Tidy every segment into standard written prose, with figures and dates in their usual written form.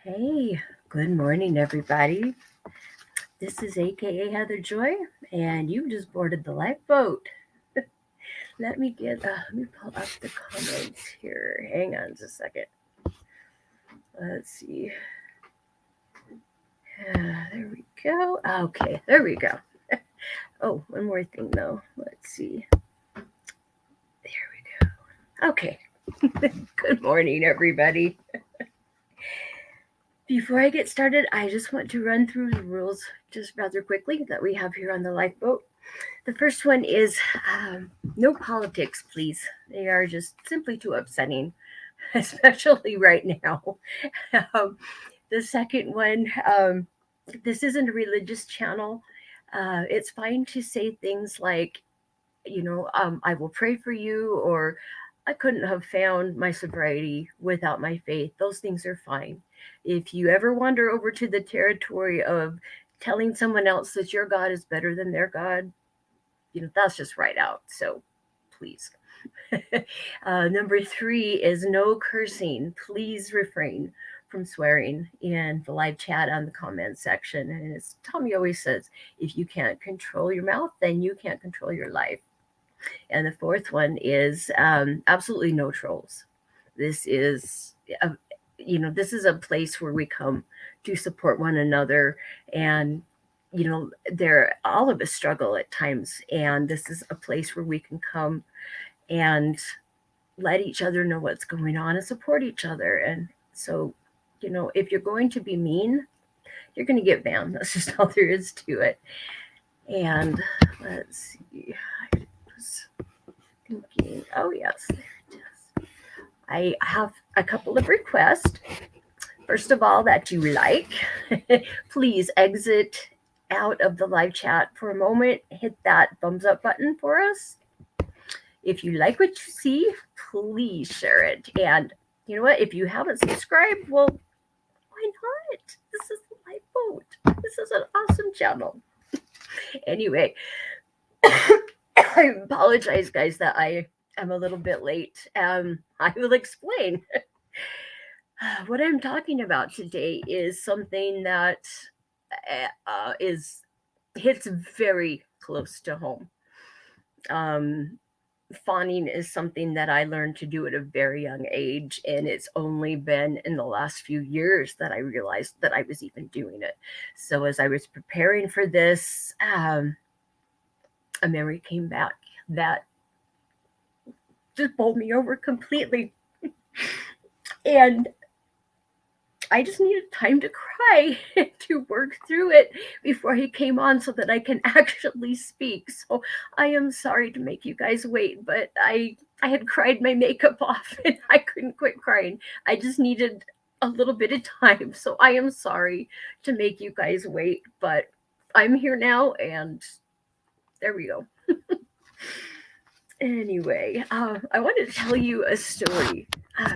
Hey, good morning, everybody. This is AKA Heather Joy, and you just boarded the lifeboat. Let me pull up the comments here. Hang on just a second. Let's see. There we go. Okay, there we go. Oh, one more thing though. Let's see. There we go. Okay. Good morning, everybody. Before I get started, I just want to run through the rules just rather quickly that we have here on the lifeboat. The first one is no politics, please. They are just simply too upsetting, especially right now. Um, the second one, this isn't a religious channel. It's fine to say things like, I will pray for you, or I couldn't have found my sobriety without my faith. Those things are fine. If you ever wander over to the territory of telling someone else that your God is better than their God, that's just right out. So please. Number three is no cursing. Please refrain from swearing in the live chat on the comment section. And as Tommy always says, if you can't control your mouth, then you can't control your life. And the fourth one is absolutely no trolls. This is a, this is a place where we come to support one another, and there all of us struggle at times, and this is a place where we can come and let each other know what's going on and support each other. And so, if you're going to be mean, you're going to get banned. That's just all there is to it. And let's see. I was thinking, oh, yes, there it is. I have a couple of requests. First of all, that you like, please exit out of the live chat for a moment. Hit that thumbs up button for us. If you like what you see, please share it. And you know what? If you haven't subscribed, well, why not? This is the lifeboat. This is an awesome channel. Anyway, I apologize, guys, that I am a little bit late. I will explain. What I'm talking about today is something that is hits very close to home. Um, Fawning is something that I learned to do at a very young age, and it's only been in the last few years that I realized that I was even doing it. So as I was preparing for this, a memory came back that just bowled me over completely. And I just needed time to cry to work through it before he came on so that I can actually speak. So I am sorry to make you guys wait, but I had cried my makeup off and I couldn't quit crying. I just needed a little bit of time. So I am sorry to make you guys wait, but I'm here now and there we go. Anyway, I wanted to tell you a story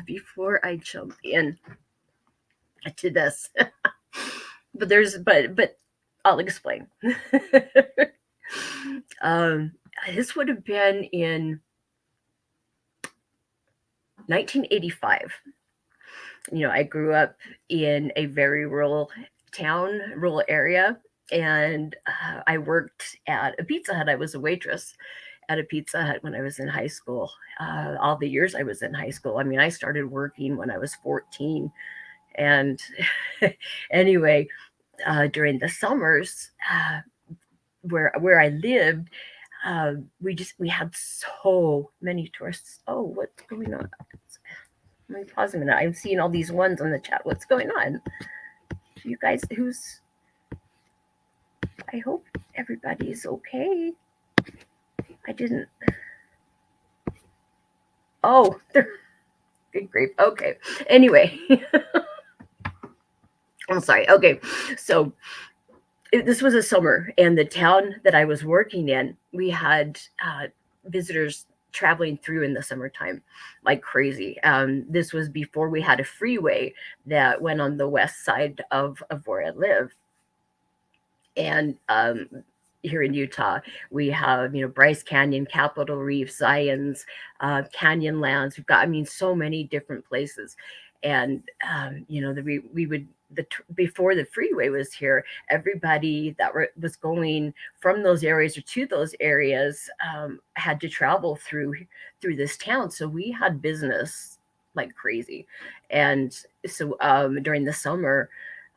before I jump in to this. but I'll explain. um, this would have been in 1985. I grew up in a very rural town, rural area, and I worked at a Pizza Hut. I was a waitress at a Pizza Hut when I was in high school. All the years I was in high school. I mean, I started working when I was 14. And anyway, during the summers, where I lived, we had so many tourists. Oh, what's going on? Let me pause a minute. I'm seeing all these ones on the chat. What's going on? You guys, I hope everybody's okay. I didn't. Oh, good grief. Okay. Anyway, I'm sorry. Okay, so this was a summer, and the town that I was working in, we had visitors traveling through in the summertime like crazy. This was before we had a freeway that went on the west side of where I live. And here in Utah, we have, Bryce Canyon, Capitol Reef, Zion's, Canyonlands. We've got, I mean, so many different places. And we would before the freeway was here, everybody that was going from those areas or to those areas had to travel through this town. So we had business like crazy. And so during the summer,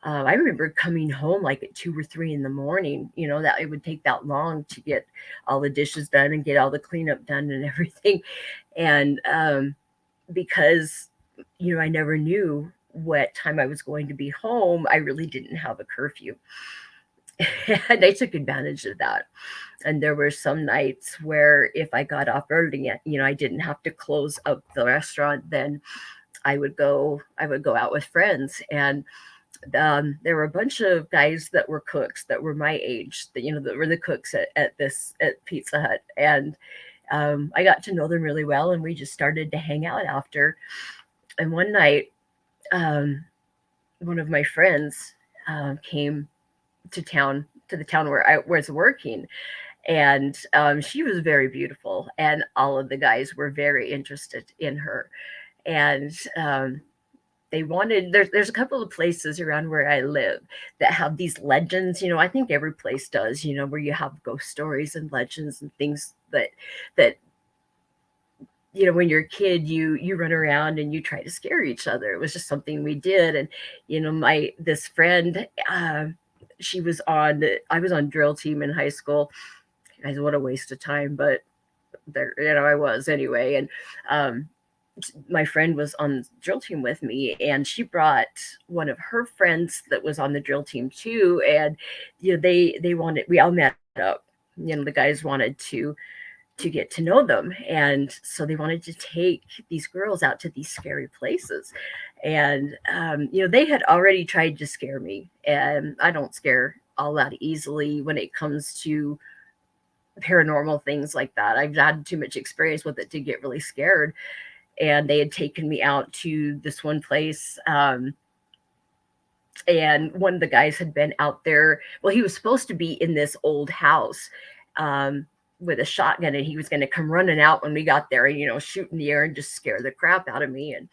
I remember coming home like at 2 or 3 in the morning. That it would take that long to get all the dishes done and get all the cleanup done and everything. And because I never knew what time I was going to be home, I really didn't have a curfew. And I took advantage of that. And there were some nights where if I got off early, I didn't have to close up the restaurant, then I would go out with friends. And there were a bunch of guys that were cooks that were my age, that were the cooks at Pizza Hut. And I got to know them really well, and we just started to hang out after. And one night, um, one of my friends came to the town where I was working, and she was very beautiful, and all of the guys were very interested in her. And they wanted there's a couple of places around where I live that have these legends. I think every place does. Where you have ghost stories and legends and things that when you're a kid, you run around and you try to scare each other. It was just something we did. And my this friend, she was on I was on drill team in high school. Guys, what a waste of time, but there, I was anyway. And um my friend was on drill team with me, and she brought one of her friends that was on the drill team too. And they wanted we all met up. The guys wanted to get to know them, and so they wanted to take these girls out to these scary places. And they had already tried to scare me, and I don't scare all that easily when it comes to paranormal things like that. I've had too much experience with it to get really scared. And they had taken me out to this one place. And one of the guys had been out there. Well, he was supposed to be in this old house um, with a shotgun, and he was going to come running out when we got there and shoot in the air and just scare the crap out of me. And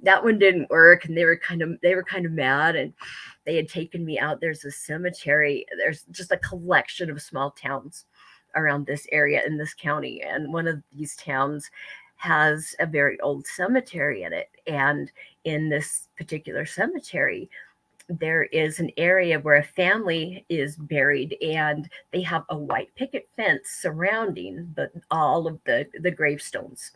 that one didn't work, and they were kind of mad. And they had taken me out. There's a cemetery. There's just a collection of small towns around this area in this county, and one of these towns has a very old cemetery in it. And in this particular cemetery, there is an area where a family is buried, and they have a white picket fence surrounding all of the gravestones.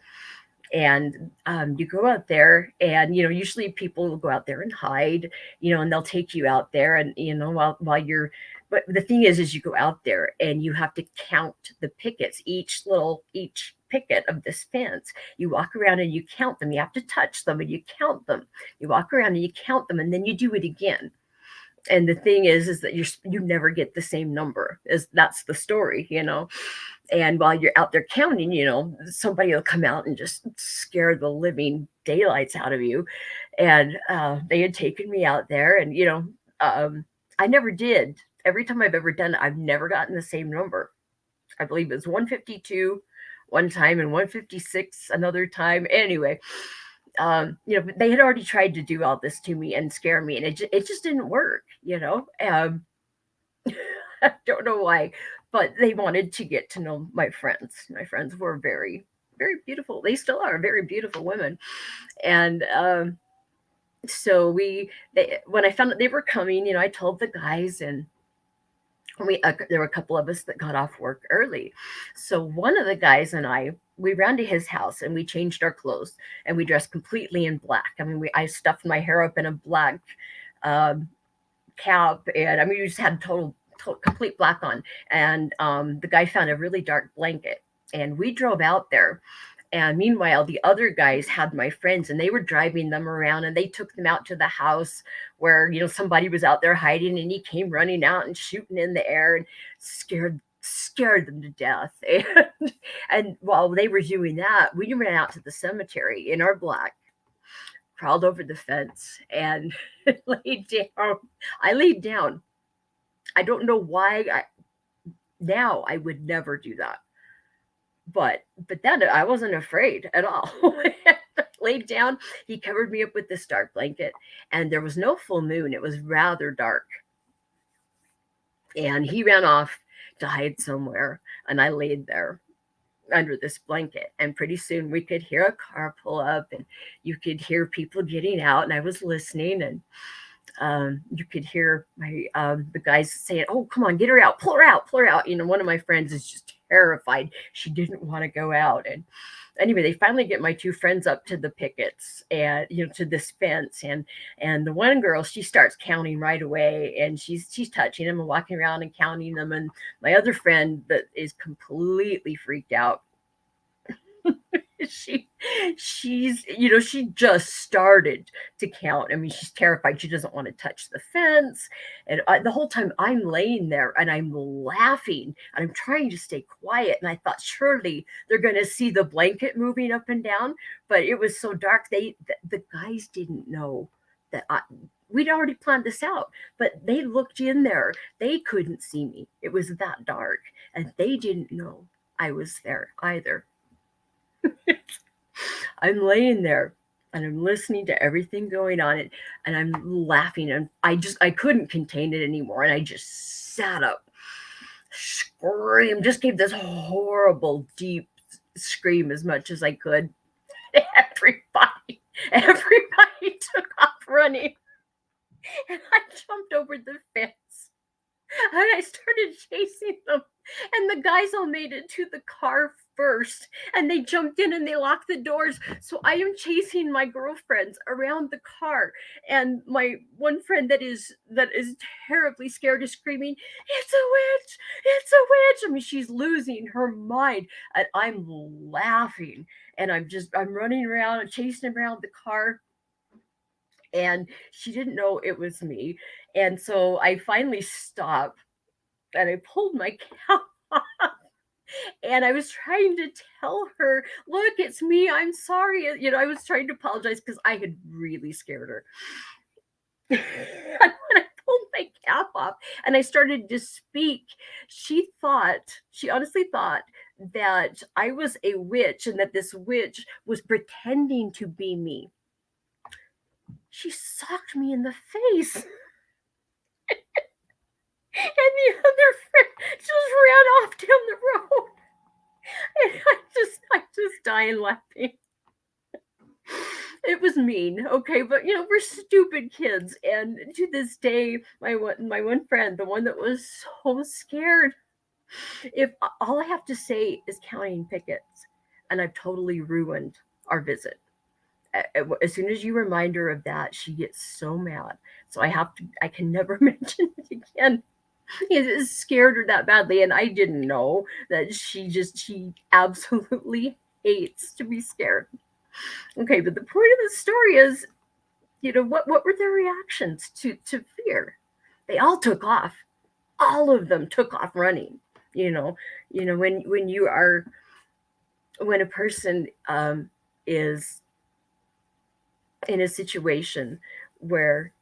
And you go out there, and usually people will go out there and hide, and they'll take you out there. And while you're but the thing is you go out there and you have to count the pickets, each picket of this fence. You walk around and you count them. You have to touch them and you count them. You walk around and you count them, and then you do it again. And the thing is that you never get the same number. Is That's the story. And while you're out there counting, somebody will come out and just scare the living daylights out of you. And they had taken me out there, and I never did. Every time I've ever done it, I've never gotten the same number. I believe it was 152 one time and 156 another time. Anyway, they had already tried to do all this to me and scare me, and it just didn't work. I don't know why, but they wanted to get to know my friends. My friends were very, very beautiful. They still are very beautiful women. And so when I found that they were coming, I told the guys. And there were a couple of us that got off work early. So one of the guys and we ran to his house, and we changed our clothes, and we dressed completely in black. I mean, I stuffed my hair up in a black um, cap, and I mean, we just had complete black on. And the guy found a really dark blanket, and we drove out there. And meanwhile, the other guys had my friends, and they were driving them around, and they took them out to the house where somebody was out there hiding, and he came running out and shooting in the air and scared them to death. And while they were doing that, we ran out to the cemetery in our black, crawled over the fence, and laid down. I laid down. I don't know why. Now I would never do that, but then I wasn't afraid at all. laid down. He covered me up with this dark blanket, and there was no full moon. It was rather dark. And he ran off to hide somewhere, and I laid there under this blanket. And pretty soon we could hear a car pull up, and you could hear people getting out, and I was listening, and you could hear the guys saying, "Oh, come on, get her out, pull her out, pull her out." One of my friends is just terrified. She didn't want to go out. And anyway, they finally get my two friends up to the pickets and to this fence, and the one girl, she starts counting right away, and she's touching them and walking around and counting them. And my other friend that is completely freaked out, she's she just started to count. I mean, she's terrified. She doesn't want to touch the fence. And the whole time I'm laying there and I'm laughing and I'm trying to stay quiet, and I thought surely they're going to see the blanket moving up and down, but it was so dark. The guys didn't know that we'd already planned this out, but they looked in there. They couldn't see me. It was that dark, and they didn't know I was there either. I'm laying there and I'm listening to everything going on, and I'm laughing, and I couldn't contain it anymore, and I just sat up, screamed, just gave this horrible deep scream as much as I could. Everybody took off running, and I jumped over the fence and I started chasing them, and the guys all made it to the car first, and they jumped in and they locked the doors. So I am chasing my girlfriends around the car, and my one friend that is terribly scared is screaming, "It's a witch, it's a witch." I mean, she's losing her mind, and I'm laughing, and I'm running around and chasing around the car, and she didn't know it was me. And so I finally stopped and I pulled my cap off, and I was trying to tell her, "Look, it's me. I'm sorry." I was trying to apologize because I had really scared her. And when I pulled my cap off and I started to speak, she honestly thought that I was a witch and that this witch was pretending to be me. She socked me in the face. And the other friend just ran off down the road. And I just dying laughing. It was mean, okay, but we're stupid kids. And to this day, my one friend, the one that was so scared, if all I have to say is counting pickets, and I've totally ruined our visit. As soon as you remind her of that, she gets so mad. So I can never mention it again. It scared her that badly, and I didn't know that she absolutely hates to be scared. Okay, but the point of the story is, what were their reactions to fear? They all took off. All of them took off running. When a person is in a situation where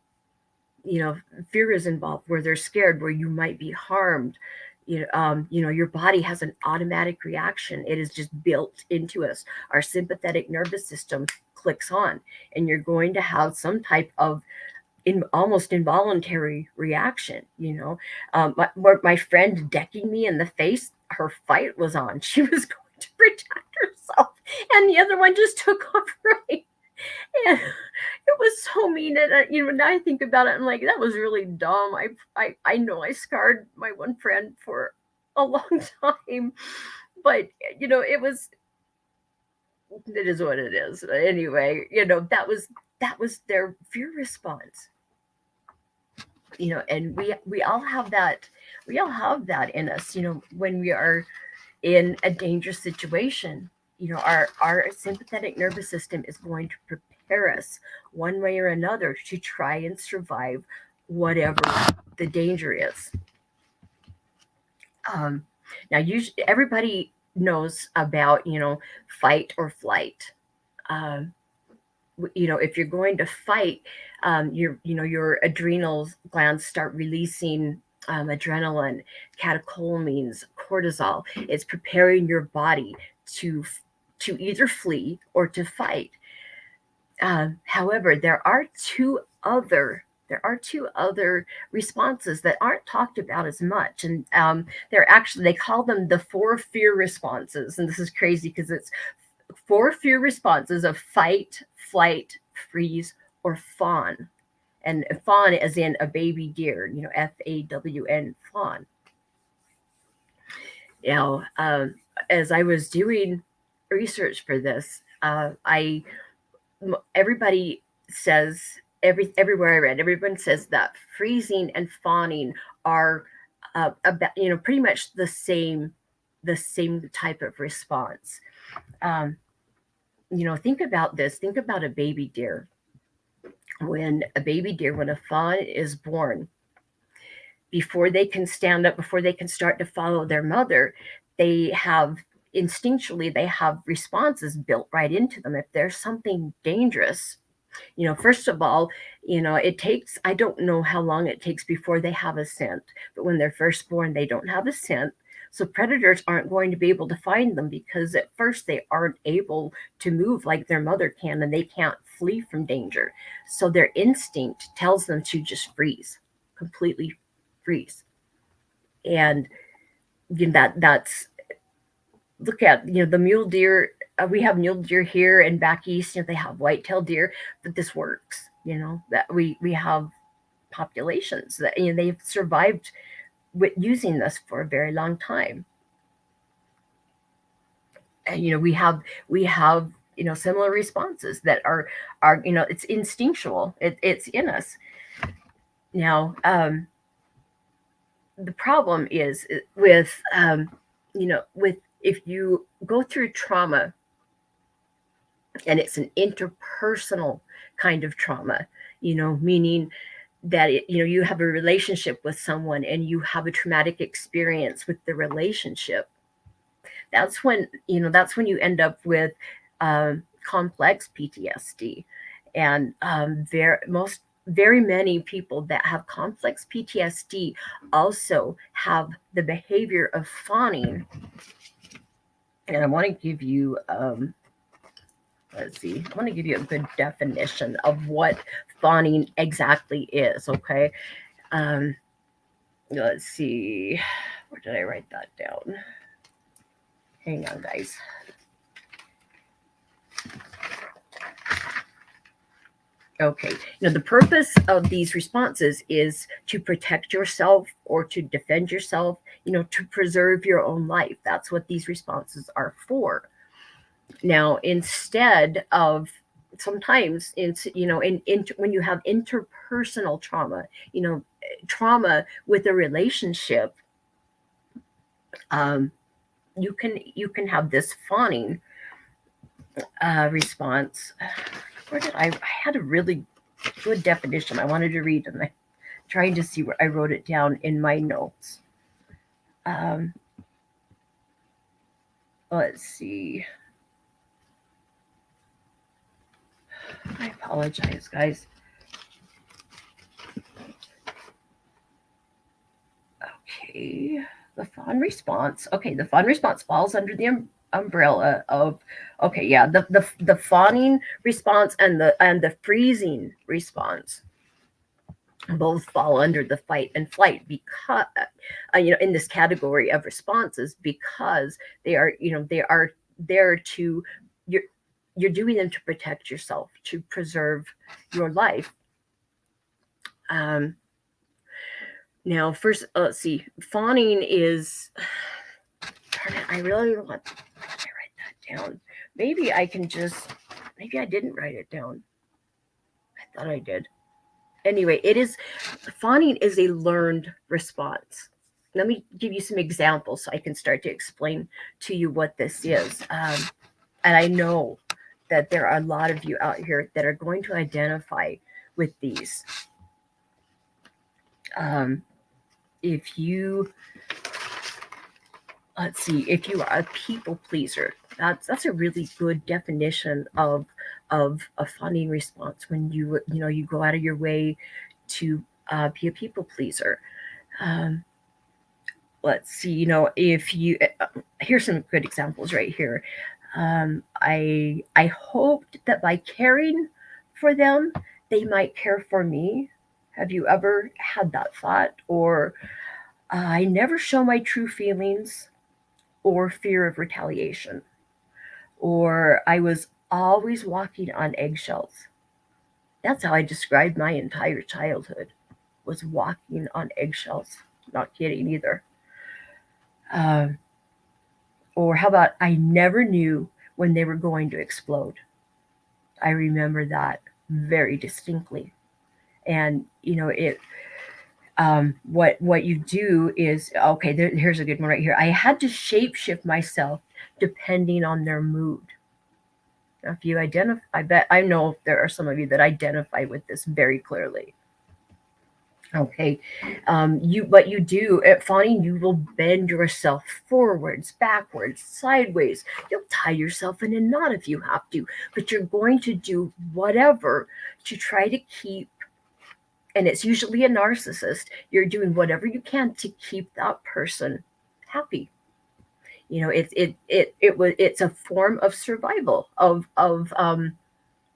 fear is involved, where they're scared, where you might be harmed, your body has an automatic reaction. It is just built into us. Our sympathetic nervous system clicks on, and you're going to have some type of almost involuntary reaction. My friend decking me in the face, her fight was on. She was going to protect herself, and the other one just took off running. And it was so mean. And now I think about it, I'm like, that was really dumb. I know I scarred my one friend for a long time, but it is what it is. Anyway, that was their fear response. And we all have that. We all have that in us. When we are in a dangerous situation, our sympathetic nervous system is going to prepare us one way or another to try and survive whatever the danger is. Now, usually everybody knows about fight or flight. If you're going to fight, your adrenal glands start releasing adrenaline, catecholamines, cortisol. It's preparing your body to either flee or to fight. However, there are two other responses that aren't talked about as much, and they call them the four fear responses, and this is crazy because it's four fear responses of fight, flight, freeze, or fawn. And fawn as in a baby deer, FAWN, fawn. Now, as I was doing research for this, everybody says everywhere I read, everyone says that freezing and fawning are about pretty much the same type of response. Um, think about this. Think about a baby deer. When a fawn is born, before they can stand up, before they can start to follow their mother, they have instinctually they have responses built right into them. If there's something dangerous, first of all, it takes, I don't know how long it takes before they have a scent, but when they're first born, they don't have a scent. So predators aren't going to be able to find them because at first they aren't able to move like their mother can, and they can't flee from danger. So their instinct tells them to just freeze, completely freeze. And that's look at the mule deer. We have mule deer here and back east. They have white-tailed deer, but this works. That we have populations that they've survived with using this for a very long time. And we have similar responses that are it's instinctual. It's in us. Now, the problem is with if you go through trauma, and it's an interpersonal kind of trauma, meaning that you have a relationship with someone and you have a traumatic experience with the relationship. That's when you end up with complex PTSD. And very many people that have complex PTSD also have the behavior of fawning. And I want to give you let's see, I want to give you a good definition of what fawning exactly is. Okay. Let's see, where did I write that down? Hang on, guys. Okay. The purpose of these responses is to protect yourself or to defend yourself, to preserve your own life. That's what these responses are for. Now, instead of sometimes when you have interpersonal trauma, trauma with a relationship, you can have this fawning response. Where did I had a really good definition I wanted to read, and I'm trying to see where I wrote it down in my notes. Let's see. I apologize, guys. Okay, the fawn response. Okay, the fawn response falls under the umbrella of, okay, yeah, the fawning response and the freezing response both fall under the fight and flight, because in this category of responses, because they are there to, you're doing them to protect yourself, to preserve your life. Now, first, let's see. Fawning is. Darn it! I really want. Did I write that down? Maybe I can just. Maybe I didn't write it down. I thought I did. Anyway, fawning is a learned response. Let me give you some examples so I can start to explain to you what this is. And I know that there are a lot of you out here that are going to identify with these. If you, let's see, if you are a people pleaser, that's a really good definition of a fawning response, when you go out of your way to be a people pleaser. Let's see, if you, here's some good examples right here. I hoped that by caring for them, they might care for me. Have you ever had that thought? Or I never show my true feelings or fear of retaliation. Or I was always walking on eggshells. That's how I described my entire childhood, was walking on eggshells. Not kidding either. Um, or how about I never knew when they were going to explode? I remember that very distinctly. And what you do is, okay, here's a good one right here. I had to shapeshift myself depending on their mood. Now, if you identify, I bet I know there are some of you that identify with this very clearly. Okay, you what you do at fawning, you will bend yourself forwards, backwards, sideways. You'll tie yourself in a knot if you have to, but you're going to do whatever to try to keep. And it's usually a narcissist. You're doing whatever you can to keep that person happy. It's a form of survival, of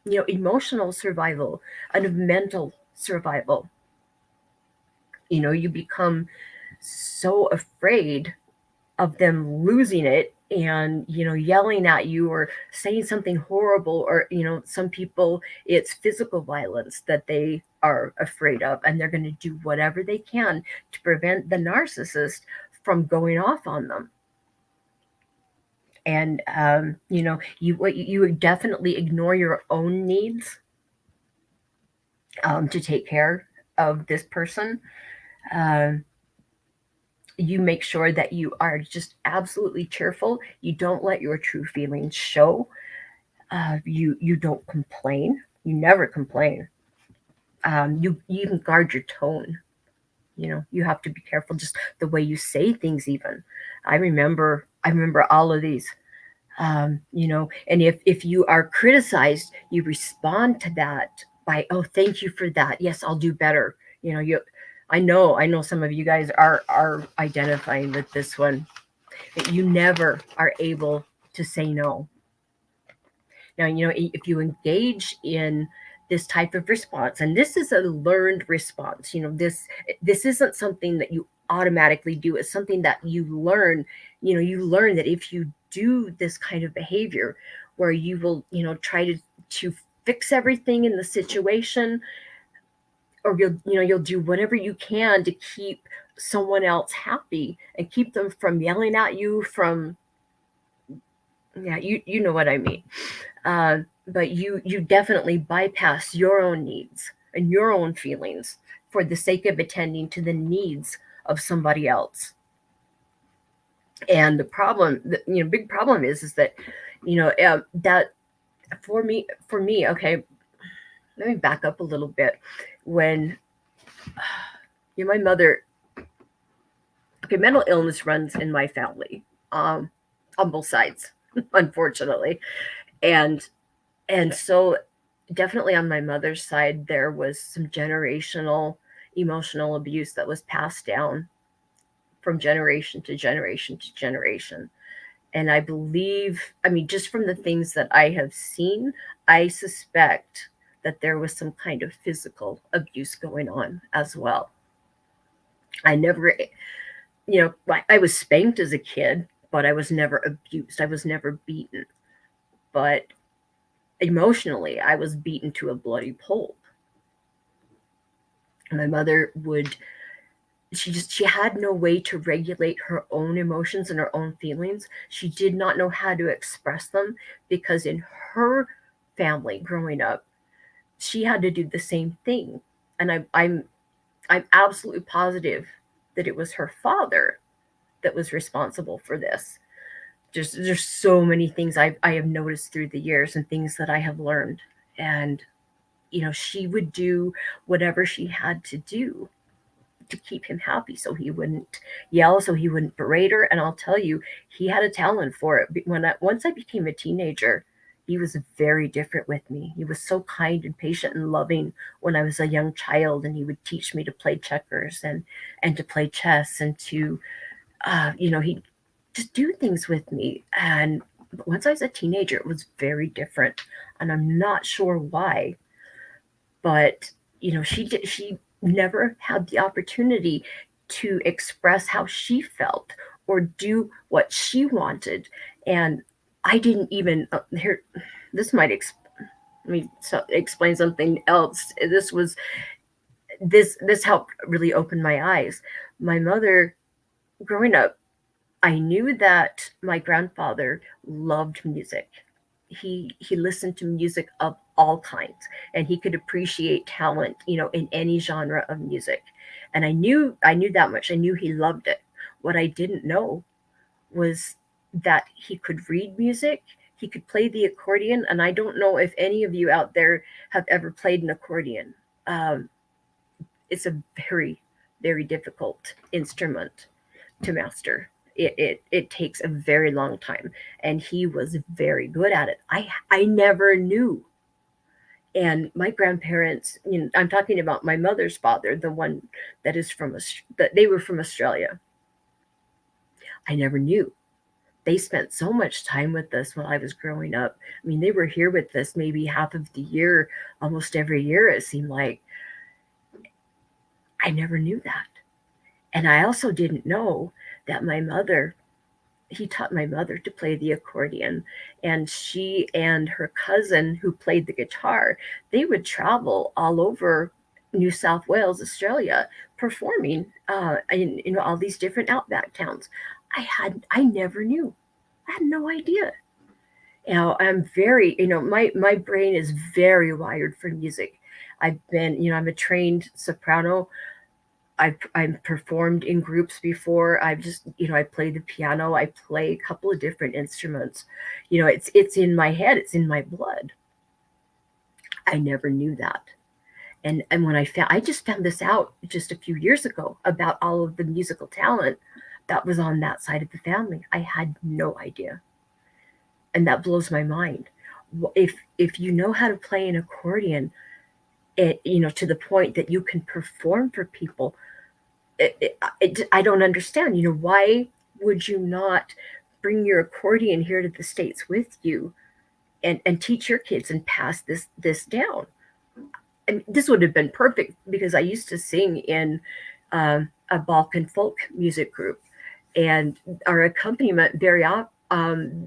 emotional survival and of mental survival. You become so afraid of them losing it and yelling at you or saying something horrible, or some people, it's physical violence that they are afraid of, and they're going to do whatever they can to prevent the narcissist from going off on them. And you would definitely ignore your own needs to take care of this person. um, you make sure that you are just absolutely cheerful. You don't let your true feelings show. You don't complain. You never complain. You even guard your tone. You have to be careful, just the way you say things. Even I remember all of these. And if you are criticized, you respond to that by, oh, thank you for that. Yes, I'll do better. You I know some of you guys are identifying with this one, that you never are able to say no. Now, if you engage in this type of response, and this is a learned response, this isn't something that you automatically do. It's something that you learn. You learn that if you do this kind of behavior, where you will, try to fix everything in the situation, or you'll do whatever you can to keep someone else happy and keep them from yelling at you, from, yeah, you know what I mean. uh, but you definitely bypass your own needs and your own feelings for the sake of attending to the needs of somebody else. And the problem, big problem is that, that for me, okay, let me back up a little bit. When my mother, okay, mental illness runs in my family, on both sides, unfortunately. And and so definitely on my mother's side, there was some generational emotional abuse that was passed down from generation to generation to generation. And I believe, I mean, just from the things that I have seen, I suspect that there was some kind of physical abuse going on as well. I never, I was spanked as a kid, but I was never abused. I was never beaten. But emotionally, I was beaten to a bloody pulp. My mother would, she had no way to regulate her own emotions and her own feelings. She did not know how to express them, because in her family growing up, she had to do the same thing. And I'm absolutely positive that it was her father that was responsible for this. There's so many things I have noticed through the years, and things that I have learned. And she would do whatever she had to do to keep him happy, so he wouldn't yell, so he wouldn't berate her. And I'll tell you, he had a talent for it. Once I became a teenager, he was very different with me. He was so kind and patient and loving when I was a young child, and he would teach me to play checkers and to play chess, and to he just do things with me. And once I was a teenager, it was very different, and I'm not sure why. but she never had the opportunity to express how she felt or do what she wanted. And I didn't even here this might let me explain something else. This helped really open my eyes. My mother, growing up, I knew that my grandfather loved music. He listened to music of all kinds, and he could appreciate talent, in any genre of music. And I knew that much. I knew he loved it. What I didn't know was that he could read music, he could play the accordion, and I don't know if any of you out there have ever played an accordion. Um, it's a very, very difficult instrument to master. It takes a very long time, and he was very good at it. I never knew. And my grandparents, I'm talking about my mother's father, the one that is that they were from Australia. I never knew. They spent so much time with us while I was growing up. I mean, they were here with us maybe half of the year, almost every year, it seemed like. I never knew that. And I also didn't know that he taught my mother to play the accordion. And she and her cousin, who played the guitar, they would travel all over New South Wales, Australia, performing in all these different outback towns. I never knew. I had no idea. I'm very, my brain is very wired for music. I'm a trained soprano. I've performed in groups before. I play the piano. I play a couple of different instruments. It's in my head. It's in my blood. I never knew that. And when I just found this out just a few years ago about all of the musical talent that was on that side of the family. I had no idea. And that blows my mind. If you know how to play an accordion, to the point that you can perform for people, I don't understand. Why would you not bring your accordion here to the States with you and teach your kids and pass this down? And this would have been perfect because I used to sing in a Balkan folk music group, and our accompaniment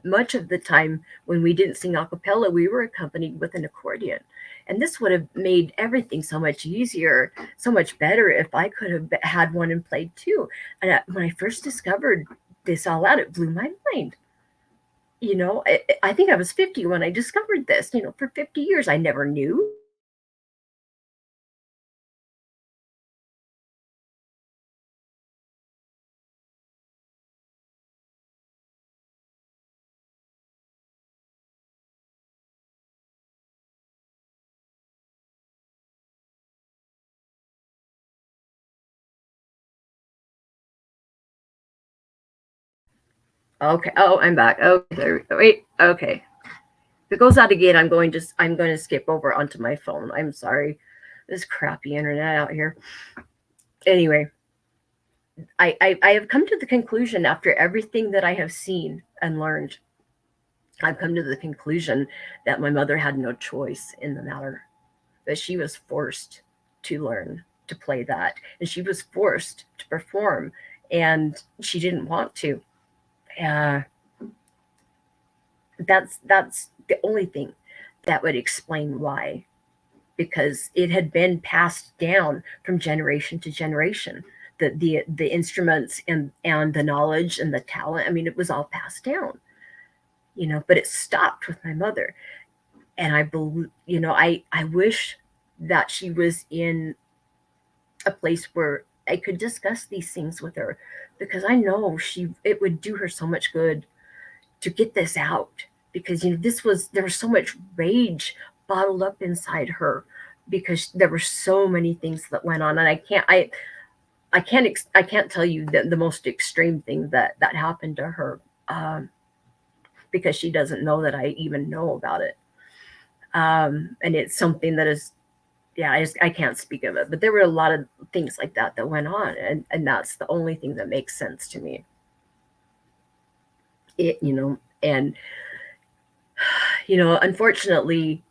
much of the time when we didn't sing a cappella, we were accompanied with an accordion. And this would have made everything so much easier, so much better if I could have had one and played too. And when I first discovered this all out, it blew my mind. I think I was 50 when I discovered this. For 50 years, I never knew. Okay. Oh, I'm back. Okay. There we go. Wait. Okay. If it goes out again, I'm going to skip over onto my phone. I'm sorry. This crappy internet out here. Anyway, I have come to the conclusion after everything that I have seen and learned. I've come to the conclusion that my mother had no choice in the matter, that she was forced to learn to play that, and she was forced to perform, and she didn't want to. Uh, that's the only thing that would explain why, because it had been passed down from generation to generation. The instruments and the knowledge and the talent. I mean, it was all passed down. But it stopped with my mother, and I believe, I wish that she was in a place where I could discuss these things with her, because I know it would do her so much good to get this out, because there was so much rage bottled up inside her, because there were so many things that went on, and I can't tell you the most extreme thing that happened to her, because she doesn't know that I even know about it. And it's something that is, yeah, I can't speak of it, but there were a lot of things like that went on, and that's the only thing that makes sense to me. And unfortunately,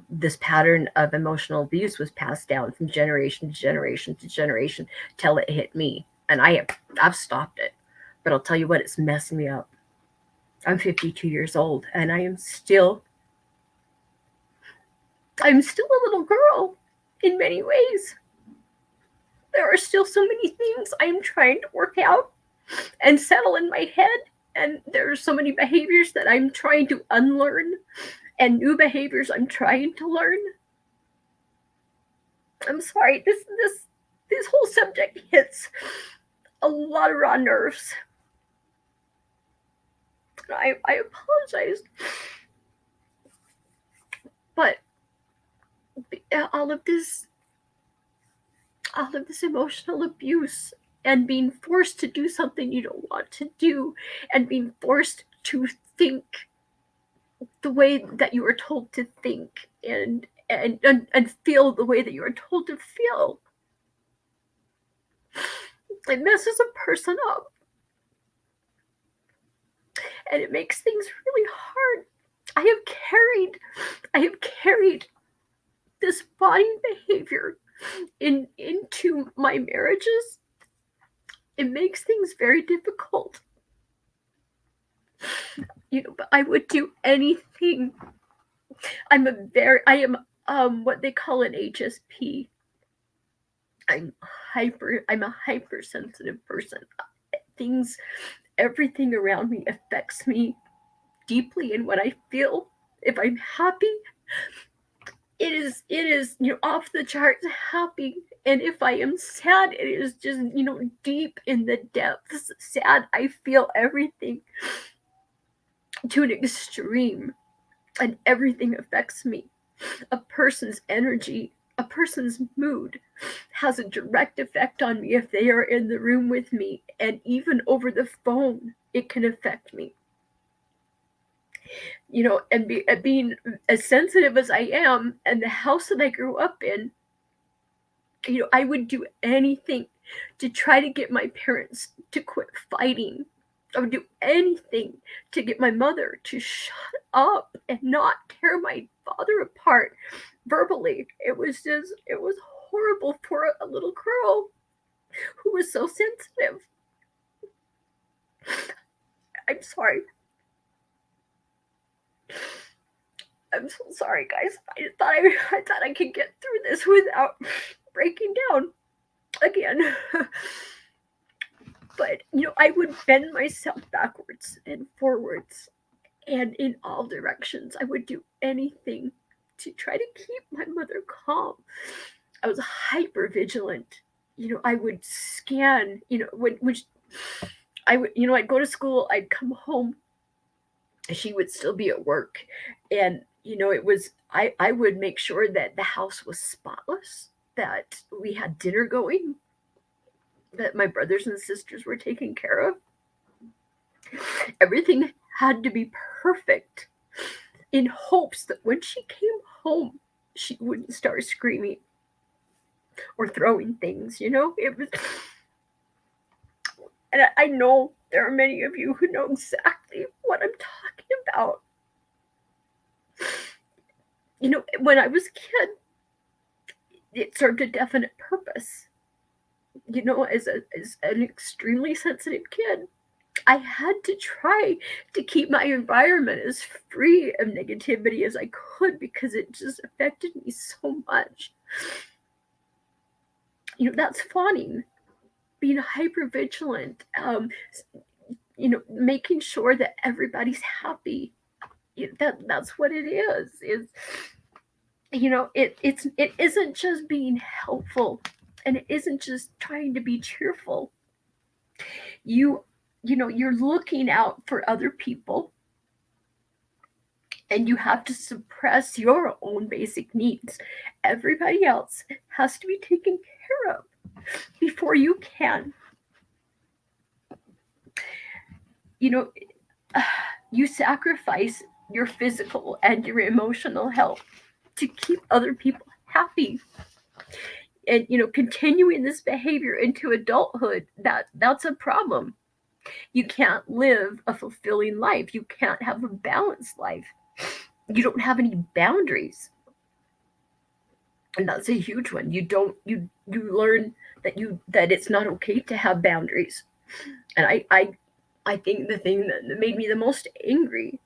this pattern of emotional abuse was passed down from generation to generation to generation till it hit me. And I've stopped it. But I'll tell you what, it's messing me up. I'm 52 years old and I'm still a little girl in many ways. There are still so many things I'm trying to work out and settle in my head. And there are so many behaviors that I'm trying to unlearn and new behaviors I'm trying to learn. I'm sorry, this whole subject hits a lot of raw nerves. I apologize. But all of this emotional abuse and being forced to do something you don't want to do and being forced to think the way that you were told to think and feel the way that you were told to feel, it messes a person up and it makes things really hard. I have carried this fawning behavior into my marriages. It makes things very difficult. But I would do anything. I am what they call an HSP. I'm a hypersensitive person. Everything around me affects me deeply in what I feel. If I'm happy, it is off the charts happy. And if I am sad, it is just deep in the depths sad. I feel everything to an extreme, and everything affects me. A person's energy, a person's mood has a direct effect on me if they are in the room with me, and even over the phone it can affect me. And being as sensitive as I am, and the house that I grew up in, I would do anything to try to get my parents to quit fighting. I would do anything to get my mother to shut up and not tear my father apart verbally. It was horrible for a little girl who was so sensitive. I'm sorry. I'm so sorry, guys. I thought I could get through this without breaking down again. But I would bend myself backwards and forwards and in all directions. I would do anything to try to keep my mother calm. I was hyper vigilant. I would scan, which I would, I'd go to school, I'd come home, she would still be at work. And, I would make sure that the house was spotless, that we had dinner going, that my brothers and sisters were taken care of. Everything had to be perfect in hopes that when she came home, she wouldn't start screaming or throwing things, It was, and I know there are many of you who know exactly what I'm talking about. When I was a kid, it served a definite purpose. As an extremely sensitive kid, I had to try to keep my environment as free of negativity as I could because it just affected me so much. That's fawning, being hyper vigilant, making sure that everybody's happy. That's what it is. It isn't just being helpful, and it isn't just trying to be cheerful. You're looking out for other people, and you have to suppress your own basic needs. Everybody else has to be taken care of before you can. You sacrifice your physical and your emotional health to keep other people happy. And continuing this behavior into adulthood, that's a problem. You can't live a fulfilling life. You can't have a balanced life. You don't have any boundaries. And that's a huge one. You learn that it's not okay to have boundaries. And I think the thing that made me the most angry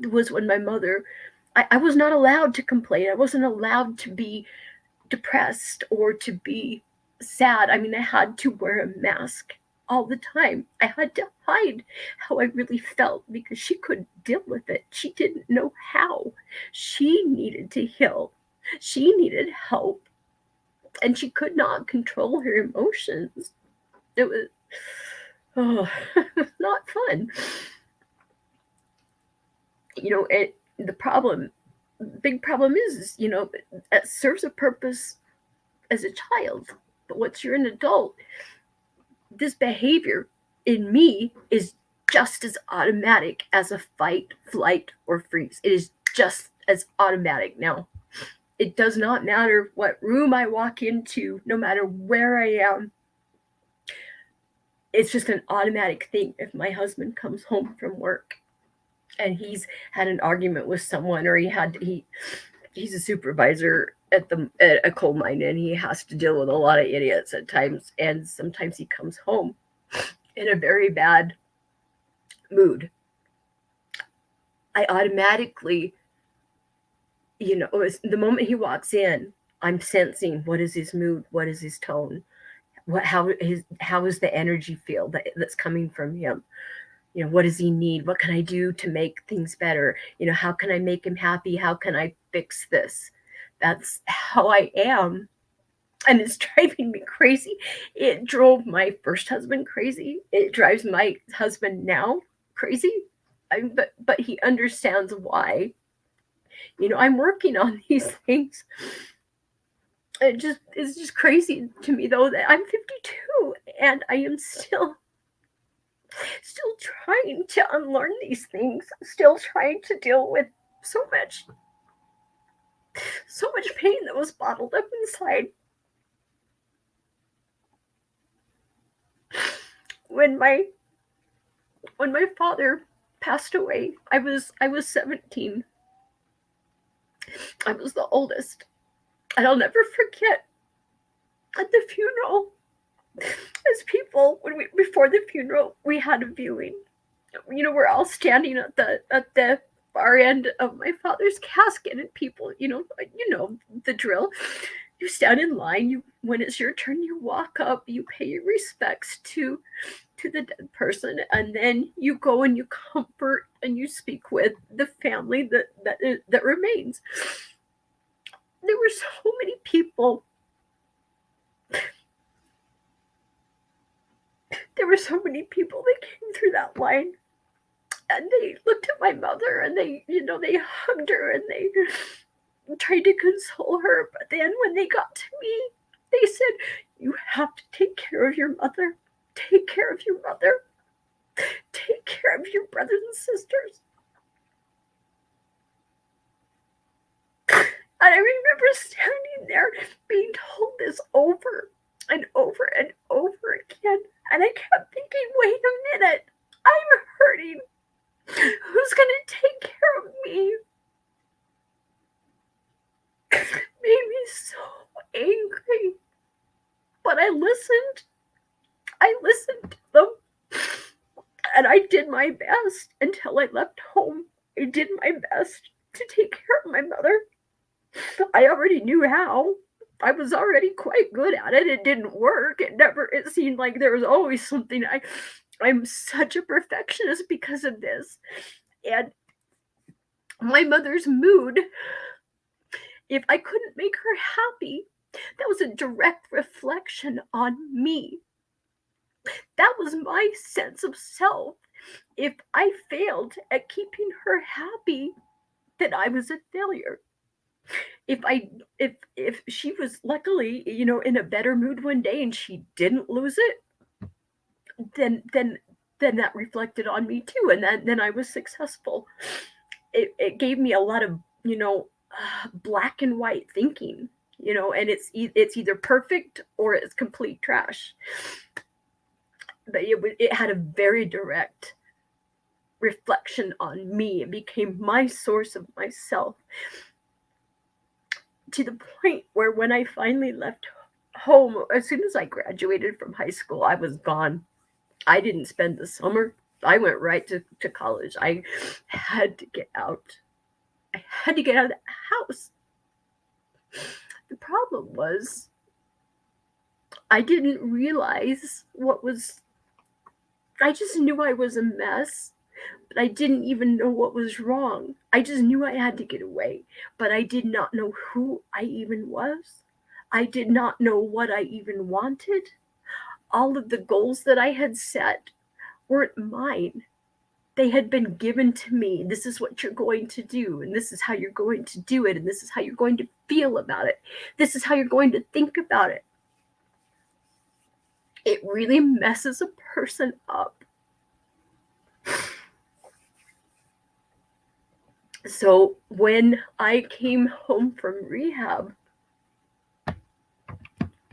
was when my mother, I was not allowed to complain. I wasn't allowed to be depressed or to be sad. I mean, I had to wear a mask all the time. I had to hide how I really felt because she couldn't deal with it. She didn't know how. She needed to heal. She needed help, and she could not control her emotions. It was, oh, not fun. The problem, big problem is, it serves a purpose as a child, but once you're an adult, this behavior in me is just as automatic as a fight, flight, or freeze. It is just as automatic now. It does not matter what room I walk into, no matter where I am. It's just an automatic thing. If my husband comes home from work and he's had an argument with someone, or he's a supervisor at a coal mine, and he has to deal with a lot of idiots at times, and sometimes he comes home in a very bad mood. I automatically, the moment he walks in, I'm sensing what is his mood, what is his tone, how is the energy feel that's coming from him. What does he need? What can I do to make things better? How can I make him happy? How can I fix this? That's how I am. And it's driving me crazy. It drove my first husband crazy. It drives my husband now crazy. But he understands why. I'm working on these things. It's just crazy to me though that I'm 52 and I am still trying to unlearn these things, still trying to deal with so much pain that was bottled up inside. When my father passed away, I was 17. I was the oldest. And I'll never forget at the funeral, as people, before the funeral, we had a viewing. We're all standing at the far end of my father's casket, and people, the drill. You stand in line. When it's your turn, you walk up. You pay your respects to the dead person, and then you go and you comfort and you speak with the family that remains. There were so many people. There were so many people that came through that line, and they looked at my mother, and they hugged her, and they tried to console her. But then when they got to me, they said, "You have to take care of your mother. Take care of your mother. Take care of your brothers and sisters." And I remember standing there being told this over and over and over again. And I kept thinking, wait a minute, I'm hurting. Who's going to take care of me? Made me so angry. But I listened. I listened to them. And I did my best until I left home. I did my best to take care of my mother. I already knew how. I was already quite good at it. It didn't work. It seemed like there was always something. I'm such a perfectionist because of this. And my mother's mood, if I couldn't make her happy, that was a direct reflection on me. That was my sense of self. If I failed at keeping her happy, then I was a failure. If she was luckily, in a better mood one day and she didn't lose it, then that reflected on me too, and then I was successful. It gave me a lot of black and white thinking, and it's either perfect or it's complete trash. But it had a very direct reflection on me. It became my source of myself. to the point where when I finally left home, as soon as I graduated from high school, I was gone. I didn't spend the summer. I went right to college. I had to get out. I had to get out of the house. The problem was I didn't realize what was, I just knew I was a mess, but I didn't even know what was wrong. I just knew I had to get away, but I did not know who I even was. I did not know what I even wanted. All of the goals that I had set weren't mine. They had been given to me. This is what you're going to do, and this is how you're going to do it, and this is how you're going to feel about it. This is how you're going to think about it. It really messes a person up. So when I came home from rehab,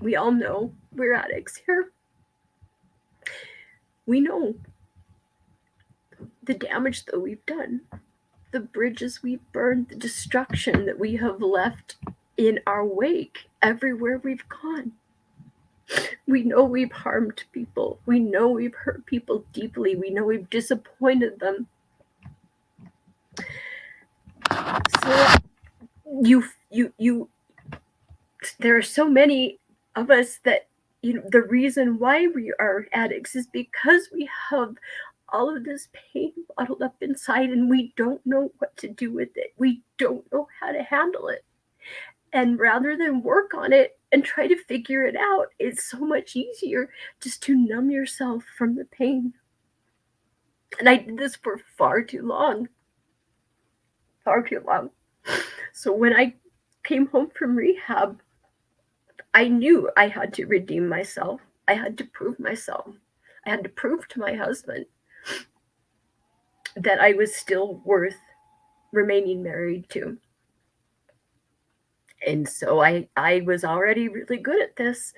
we all know we're addicts here. We know the damage that we've done, the bridges we've burned, the destruction that we have left in our wake everywhere we've gone. We know we've harmed people. We know we've hurt people deeply. We know we've disappointed them. So you there are so many of us that the reason why we are addicts is because we have all of this pain bottled up inside and we don't know what to do with it. We don't know how to handle it. And rather than work on it and try to figure it out, it's so much easier just to numb yourself from the pain. And I did this for far too long. Far too long. So when I came home from rehab, I knew I had to redeem myself. I had to prove myself. I had to prove to my husband that I was still worth remaining married to. And so I was already really good at this.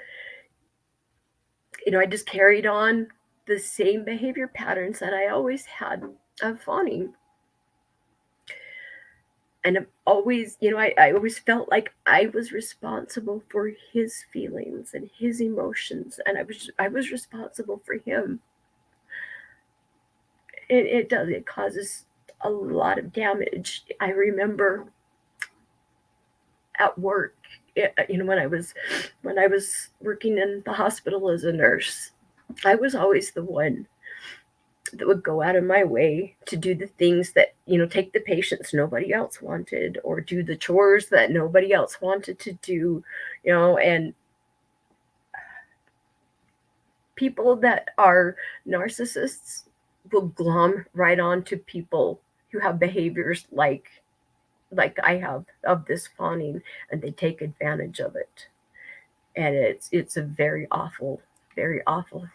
I just carried on the same behavior patterns that I always had of fawning. And I've always, I always felt like I was responsible for his feelings and his emotions, and I was responsible for him. It causes a lot of damage. I remember at work, when I was working in the hospital as a nurse, I was always the one that would go out of my way to do the things that, take the patients nobody else wanted, or do the chores that nobody else wanted to do, and people that are narcissists will glom right on to people who have behaviors like I have of this fawning, and they take advantage of it. And it's a very awful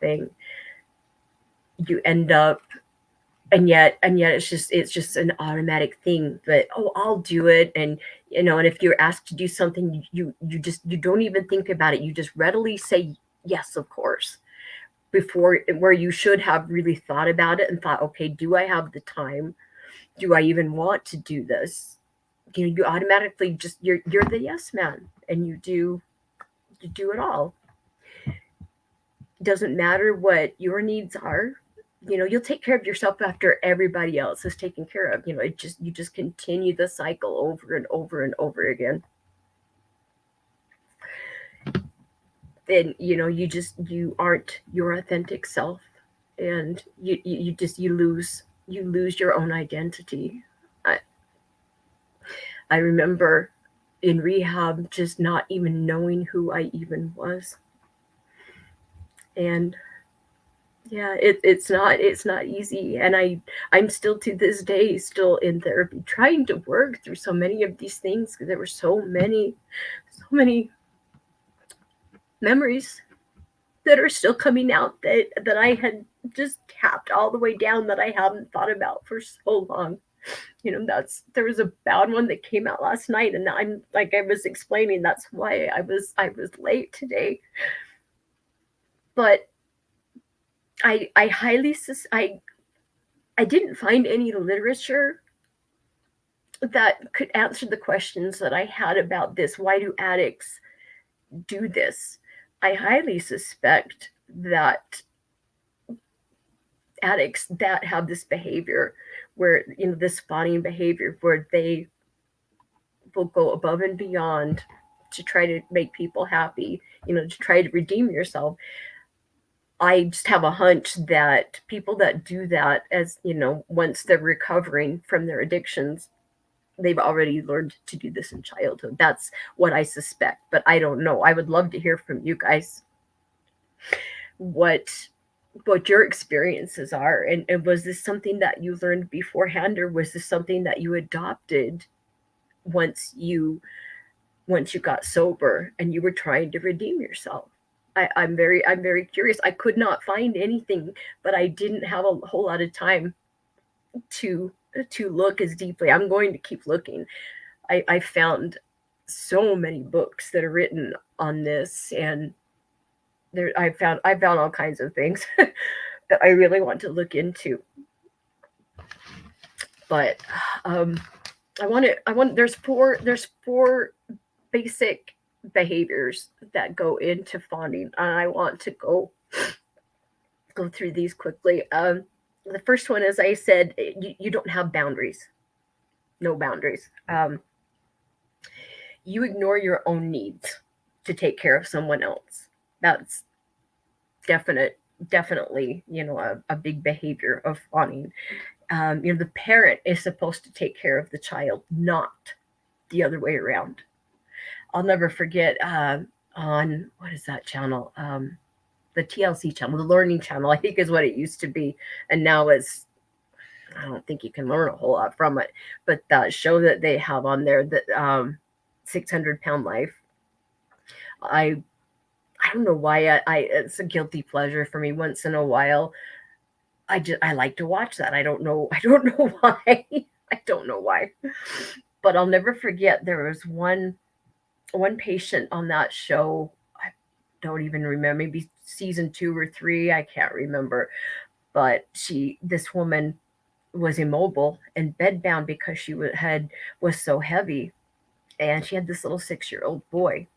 thing. You end up, and yet it's just an automatic thing that, oh, I'll do it. And and if you're asked to do something, you don't even think about it. You just readily say yes, of course, before, where you should have really thought about it and thought, okay, do I have the time? Do I even want to do this? You automatically just, you're the yes man, and you do it all. Doesn't matter what your needs are. You'll take care of yourself after everybody else is taken care of. You just continue the cycle over and over and over again. Then you aren't your authentic self, and you lose your own identity. I remember in rehab just not even knowing who I even was. And yeah, it's not easy. And I'm still, to this day, still in therapy, trying to work through so many of these things, because there were so many memories that are still coming out that I had just tapped all the way down, that I haven't thought about for so long. There was a bad one that came out last night, and I'm, like I was explaining, that's why I was late today. But I highly I didn't find any literature that could answer the questions that I had about this. Why do addicts do this? I highly suspect that addicts that have this behavior where, this fawning behavior where they will go above and beyond to try to make people happy, to try to redeem yourself. I just have a hunch that people that do that, as once they're recovering from their addictions, they've already learned to do this in childhood. That's what I suspect, but I don't know. I would love to hear from you guys what your experiences are, and was this something that you learned beforehand, or was this something that you adopted once you got sober and you were trying to redeem yourself? I'm very curious. I could not find anything, but I didn't have a whole lot of time to look as deeply. I'm going to keep looking. I found so many books that are written on this, and I found all kinds of things that I really want to look into. But there's four basic behaviors that go into fawning, and I want to go through these quickly. The first one, as I said, you don't have boundaries. No boundaries. You ignore your own needs to take care of someone else. That's definitely, a big behavior of fawning. The parent is supposed to take care of the child, not the other way around. I'll never forget on, what is that channel? The TLC channel, the Learning Channel, I think is what it used to be. And now I don't think you can learn a whole lot from it. But that show that they have on there, that 600-Pound Life, I don't know why it's a guilty pleasure for me once in a while. I like to watch that. I don't know why. I don't know why. But I'll never forget, there was one patient on that show. I don't even remember, maybe season 2 or 3, I can't remember. But this woman was immobile and bedbound because she was so heavy, and she had this little 6-year-old boy.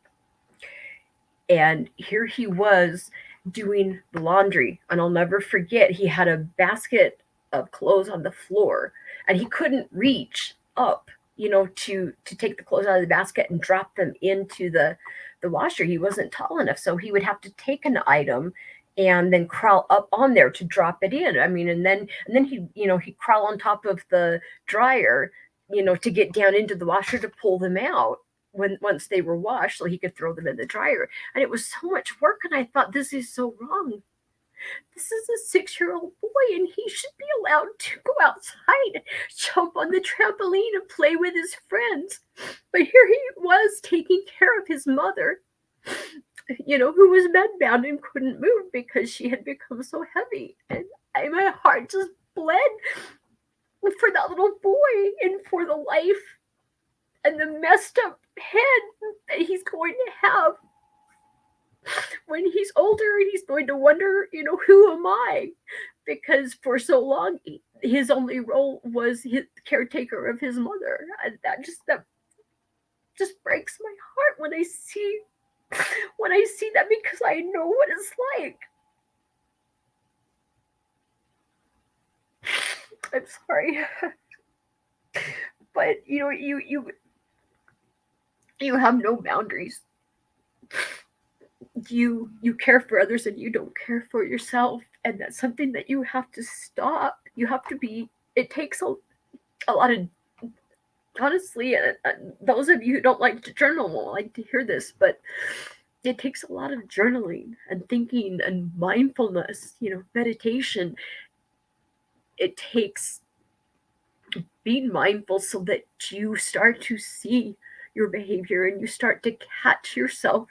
And here he was doing the laundry, and I'll never forget, he had a basket of clothes on the floor, and he couldn't reach up, to take the clothes out of the basket and drop them into the washer. He wasn't tall enough, so he would have to take an item and then crawl up on there to drop it in. I mean, and then he'd crawl on top of the dryer, to get down into the washer to pull them out once they were washed, so he could throw them in the dryer. And it was so much work, and I thought, this is so wrong. This is a 6-year-old boy, and he should be allowed to go outside, jump on the trampoline, and play with his friends. But here he was taking care of his mother, who was bedbound and couldn't move because she had become so heavy. And my heart just bled for that little boy and for the life and the messed up head that he's going to have when he's older, and he's going to wonder, who am I? Because for so long, his only role was his caretaker of his mother. And that just breaks my heart when I see that, because I know what it's like. I'm sorry. But you have no boundaries. You care for others and you don't care for yourself, and that's something that you have to stop. You have to be. It takes a lot of, honestly, those of you who don't like to journal won't like to hear this, but it takes a lot of journaling and thinking and mindfulness, meditation. It takes being mindful so that you start to see your behavior and you start to catch yourself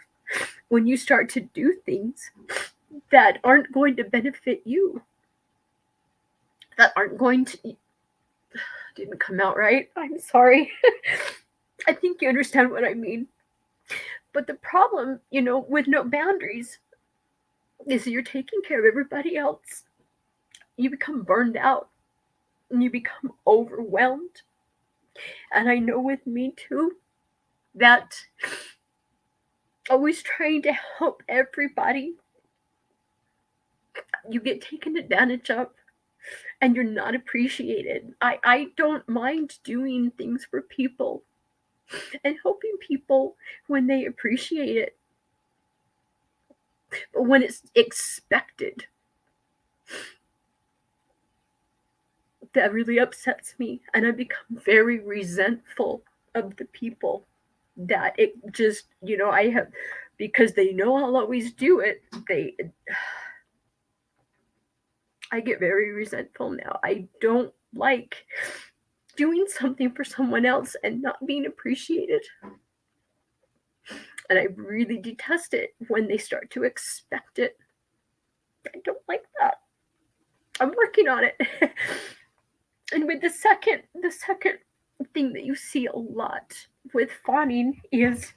when you start to do things that aren't going to benefit you, that aren't going to, didn't come out right. I'm sorry. I think you understand what I mean. But the problem, with no boundaries is you're taking care of everybody else. You become burned out and you become overwhelmed. And I know with me too that always trying to help everybody, you get taken advantage of and you're not appreciated. I don't mind doing things for people and helping people when they appreciate it. But when it's expected, that really upsets me. And I become very resentful of the people that it just, I have, because they know I'll always do it. I get very resentful now. I don't like doing something for someone else and not being appreciated. And I really detest it when they start to expect it. I don't like that. I'm working on it. And with the second thing that you see a lot with fawning is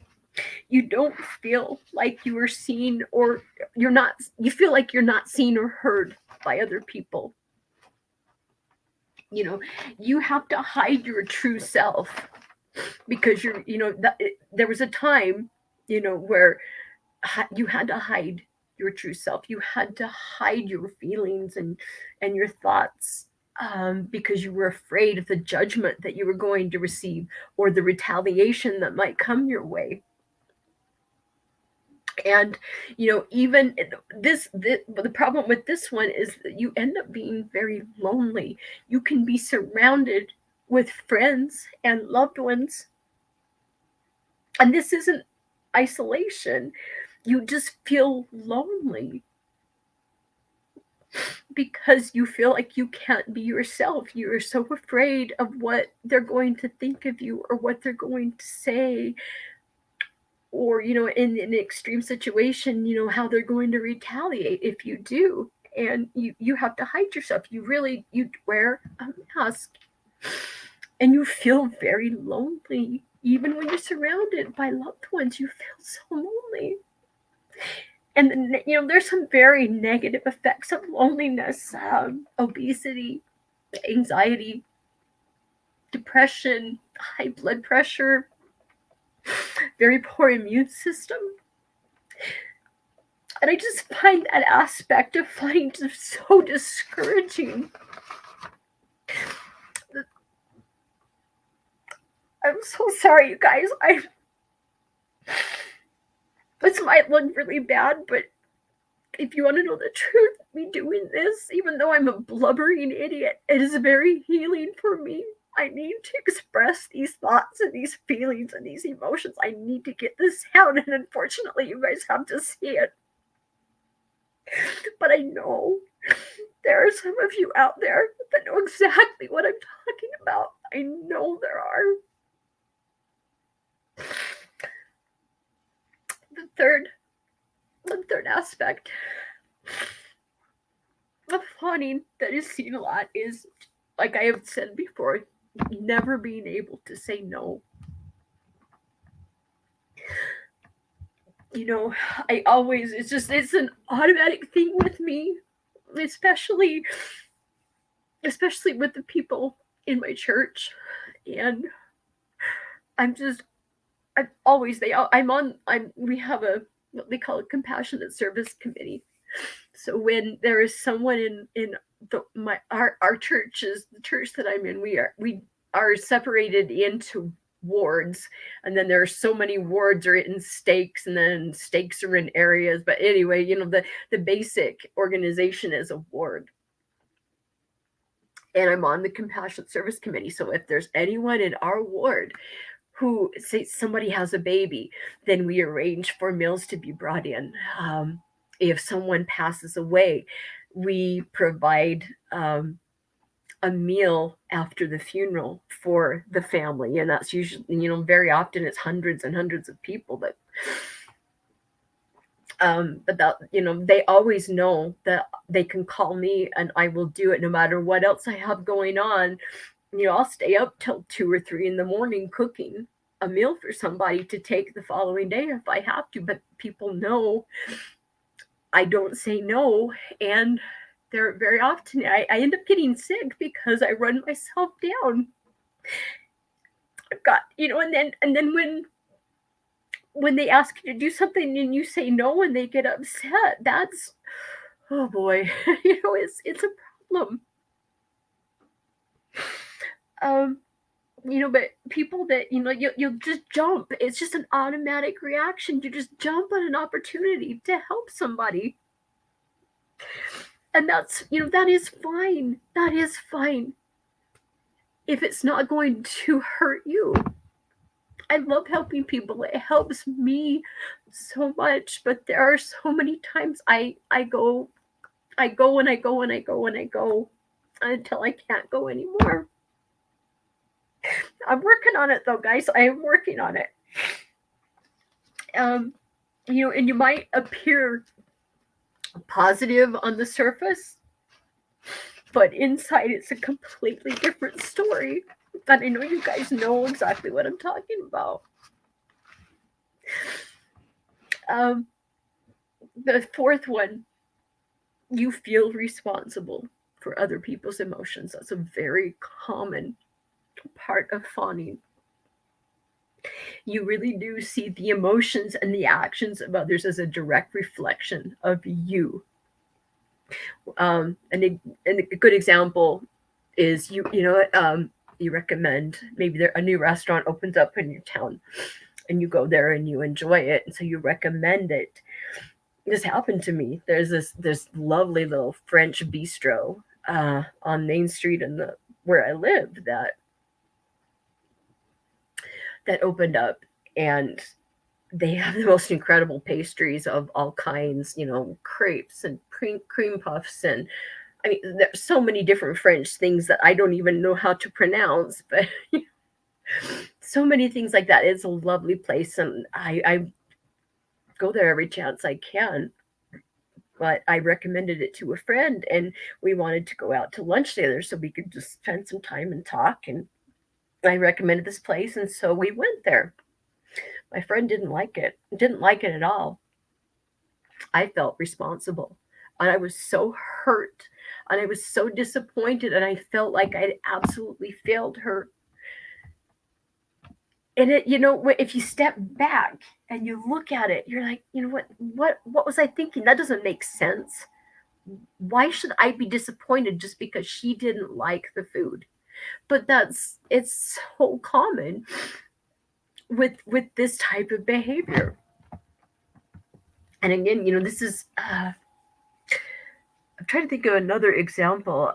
you don't feel like you are seen, or you feel like you're not seen or heard by other people. You have to hide your true self because there was a time, where you had to hide your true self. You had to hide your feelings and your thoughts, because you were afraid of the judgment that you were going to receive or the retaliation that might come your way. And even the problem with this one is that you end up being very lonely. You can be surrounded with friends and loved ones, and this isn't isolation. You just feel lonely because you feel like you can't be yourself. You're so afraid of what they're going to think of you or what they're going to say, or in an extreme situation, how they're going to retaliate if you do. And you have to hide yourself. You wear a mask, and you feel very lonely. Even when you're surrounded by loved ones, you feel so lonely. And then, there's some very negative effects of loneliness: obesity, anxiety, depression, high blood pressure, very poor immune system. And I just find that aspect of flying just so discouraging. I'm so sorry, you guys. This might look really bad, but if you want to know the truth, me doing this, even though I'm a blubbering idiot, it is very healing for me. I need to express these thoughts and these feelings and these emotions. I need to get this out, and unfortunately, you guys have to see it. But I know there are some of you out there that know exactly what I'm talking about. I know there are. The third aspect of fawning that is seen a lot is, like I have said before, never being able to say no. It's an automatic thing with me, especially with the people in my church. And I'm just I'm always they I'm on I'm we have a what they call a compassionate service committee. So when there is someone in our church, is the church that I'm in, we are separated into wards, and then there are so many wards are in stakes, and then stakes are in areas. But anyway, the basic organization is a ward. And I'm on the compassionate service committee. So if there's anyone in our ward who, say somebody has a baby, then we arrange for meals to be brought in. If someone passes away, we provide a meal after the funeral for the family, and that's usually, very often it's hundreds and hundreds of people that. But that, they always know that they can call me and I will do it no matter what else I have going on. I'll stay up till 2 or 3 in the morning cooking a meal for somebody to take the following day if I have to. But people know I don't say no, and they're very often I end up getting sick because I run myself down. God, and then when they ask you to do something and you say no and they get upset, that's, oh boy, it's a problem. Um, but people that you'll just jump. It's just an automatic reaction. You just jump on an opportunity to help somebody, and that's that is fine. That is fine if it's not going to hurt you. I love helping people. It helps me so much. But there are so many times I go and I go and I go and I go until I can't go anymore. I'm working on it though, guys. I am working on it. Um, and you might appear positive on the surface, but inside it's a completely different story. And I know you guys know exactly what I'm talking about. The fourth one, you feel responsible for other people's emotions. That's a very common part of fawning. You really do see the emotions and the actions of others as a direct reflection of you. And a good example is you recommend maybe a new restaurant opens up in your town, and you go there and you enjoy it, and so you recommend it. This happened to me. There's this lovely little French bistro on Main Street where I live that opened up, and they have the most incredible pastries of all kinds, crepes and cream puffs, and I mean, there's so many different French things that I don't even know how to pronounce, but so many things like that. It's a lovely place, and I go there every chance I can. But I recommended it to a friend, and we wanted to go out to lunch together so we could just spend some time and talk. And I recommended this place, and so we went there. My friend didn't like it at all. I felt responsible, and I was so hurt, and I was so disappointed, and I felt like I'd absolutely failed her. And if you step back and you look at it, you're like, what was I thinking? That doesn't make sense. Why should I be disappointed just because she didn't like the food? But it's so common with this type of behavior. And again, this is I'm trying to think of another example.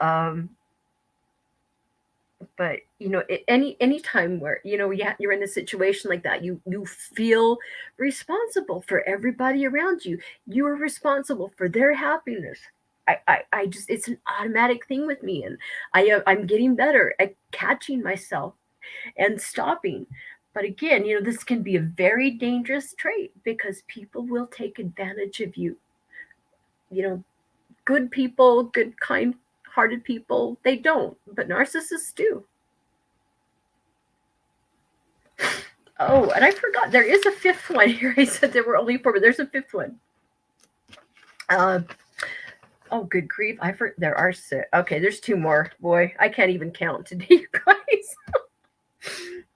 But any time where you're in a situation like that, you feel responsible for everybody around you. You are responsible for their happiness. I just, it's an automatic thing with me, and I'm getting better at catching myself and stopping. But again, this can be a very dangerous trait because people will take advantage of you. Good people, good, kind hearted people, they don't, but narcissists do. Oh, and I forgot, there is a fifth one here. I said there were only four, but there's a fifth one. Oh, good grief. There are six. Okay, there's two more. Boy, I can't even count today, you guys.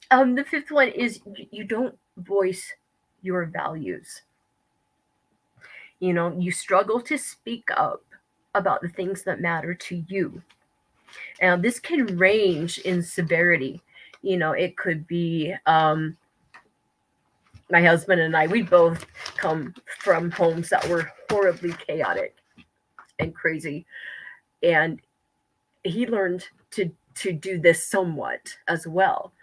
The fifth one is you don't voice your values. You struggle to speak up about the things that matter to you. Now, this can range in severity. It could be my husband and I, we both come from homes that were horribly chaotic and crazy. And he learned to do this somewhat as well.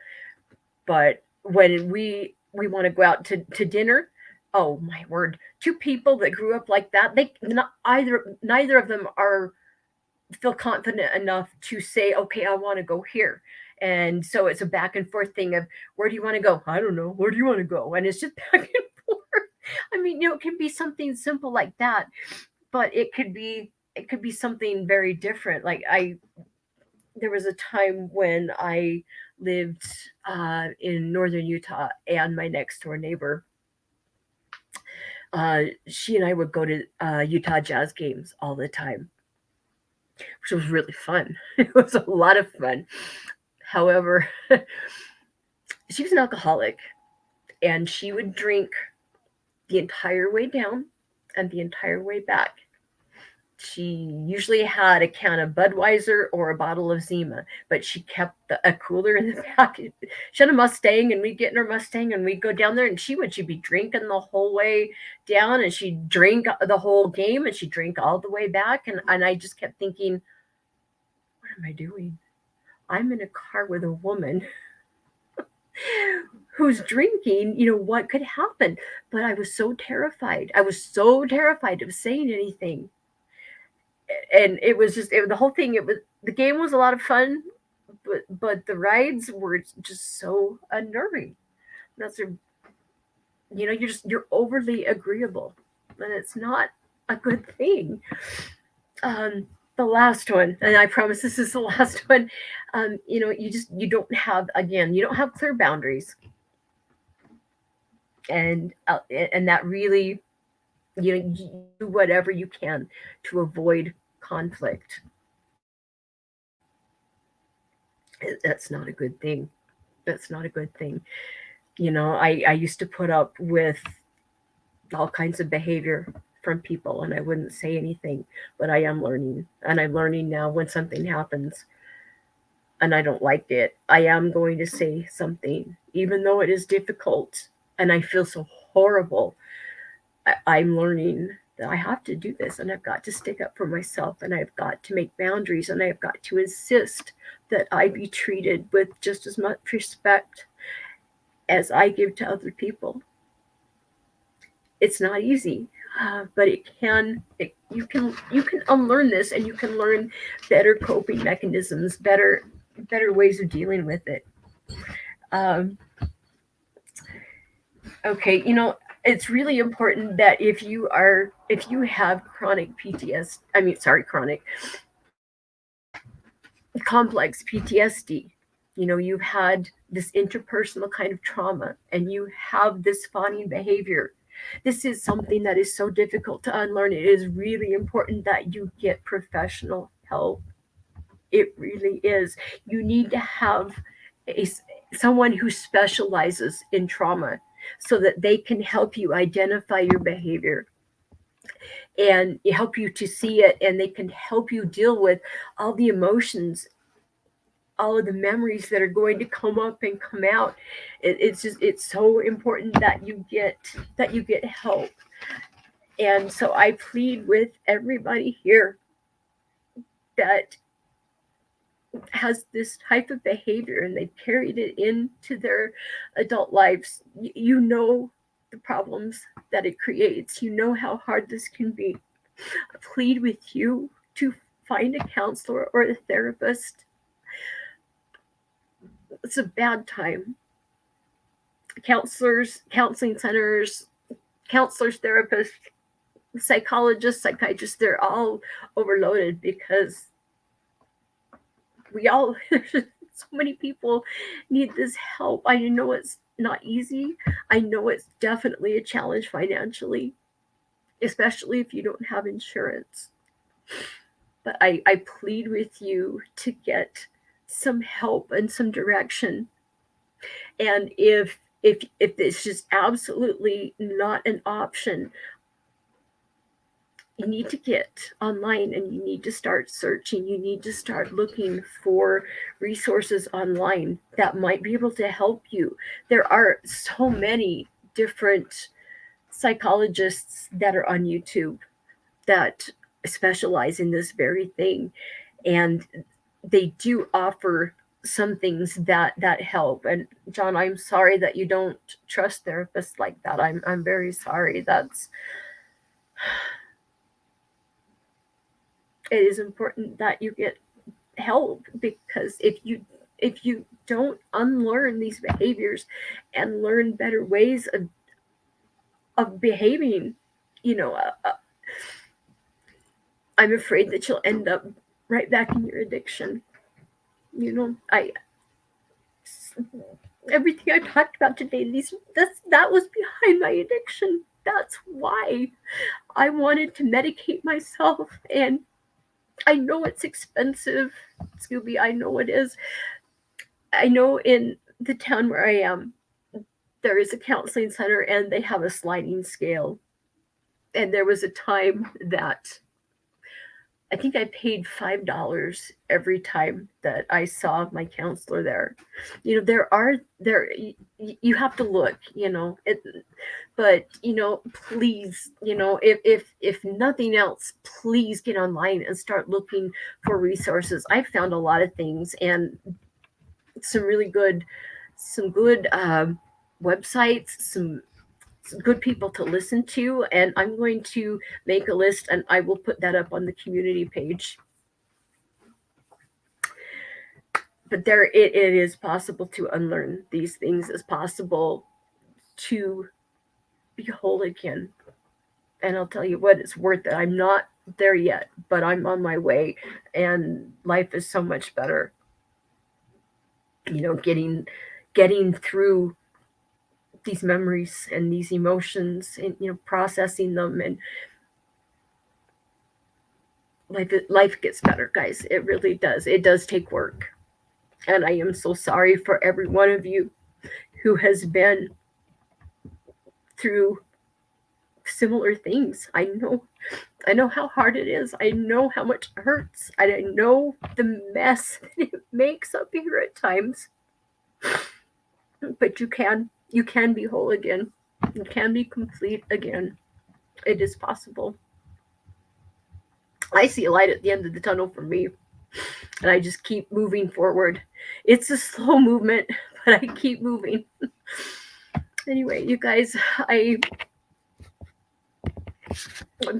But when we want to go out to dinner, oh my word, two people that grew up like that, neither of them feel confident enough to say, okay, I want to go here. And so it's a back and forth thing of, where do you want to go? I don't know. Where do you want to go? And it's just back and forth. I mean, it can be something simple like that, but it could be something very different. Like there was a time when I lived in northern Utah, and my next door neighbor, she and I would go to Utah Jazz games all the time, which was really fun. It was a lot of fun. However, she was an alcoholic, and she would drink the entire way down and the entire way back. She usually had a can of Budweiser or a bottle of Zima, but she kept a cooler in the back. She had a Mustang, and we'd get in her Mustang and we'd go down there, and she'd be drinking the whole way down, and she'd drink the whole game, and she'd drink all the way back. And I just kept thinking, what am I doing? I'm in a car with a woman who's drinking, what could happen? But I was so terrified. I was so terrified of saying anything. And it was just the whole thing. The game was a lot of fun, but the rides were just so unnerving. That's a you're overly agreeable, and it's not a good thing. The last one, and I promise this is the last one. You don't have clear boundaries, and that really, you do whatever you can to avoid conflict. That's not a good thing. That's not a good thing. I used to put up with all kinds of behavior from people, and I wouldn't say anything, but I am learning. And I'm learning now, when something happens and I don't like it, I am going to say something, even though it is difficult and I feel so horrible. I'm learning that I have to do this, and I've got to stick up for myself, and I've got to make boundaries, and I've got to insist that I be treated with just as much respect as I give to other people. It's not easy, but you can unlearn this, and you can learn better coping mechanisms, better ways of dealing with it. Um, okay, it's really important that if you have chronic PTSD, chronic complex PTSD, you've had this interpersonal kind of trauma, and you have this fawning behavior. This is something that is so difficult to unlearn. It is really important that you get professional help. It really is. You need to have a, someone who specializes in trauma, so that they can help you identify your behavior and help you to see it, and they can help you deal with all the emotions, all of the memories that are going to come up and come out. It's so important that you get help. And so I plead with everybody here that has this type of behavior, and they've carried it into their adult lives. The problems that it creates. How hard this can be. I plead with you to find a counselor or a therapist. It's a bad time. Counselors, counseling centers, counselors, therapists, psychologists, psychiatrists, they're all overloaded, because so many people need this help. I know it's not easy. I know it's definitely a challenge financially, especially if you don't have insurance. But I plead with you to get some help and some direction. And if it's just absolutely not an option, you need to get online, and you need to start searching. You need to start looking for resources online that might be able to help you. There are so many different psychologists that are on YouTube that specialize in this very thing, and they do offer some things that help. And John, I'm sorry that you don't trust therapists like that. I'm very sorry. It is important that you get help, because if you don't unlearn these behaviors and learn better ways of behaving, I'm afraid that you'll end up right back in your addiction. I everything I talked about today, that was behind my addiction. That's why I wanted to medicate myself, and I know it's expensive, Scooby. I know it is. I know in the town where I am, there is a counseling center and they have a sliding scale. And there was a time that I think I paid $5 every time that I saw my counselor there. You have to look, but please, if nothing else, please get online and start looking for resources. I've found a lot of things and some really good, some good websites, some good people to listen to, and I'm going to make a list and I will put that up on the community page. But it is possible to unlearn these things. It's possible to be whole again. And I'll tell you what, it's worth it. I'm not there yet, but I'm on my way, and life is so much better. Getting through these memories and these emotions, and processing them, and life gets better, guys. It really does. It does take work. And I am so sorry for every one of you who has been through similar things. I know how hard it is. I know how much it hurts. I know the mess that it makes up here at times. But you can be whole again. You can be complete again. It is possible. I see a light at the end of the tunnel for me, and I just keep moving forward. It's a slow movement, but I keep moving. Anyway, you guys, I'm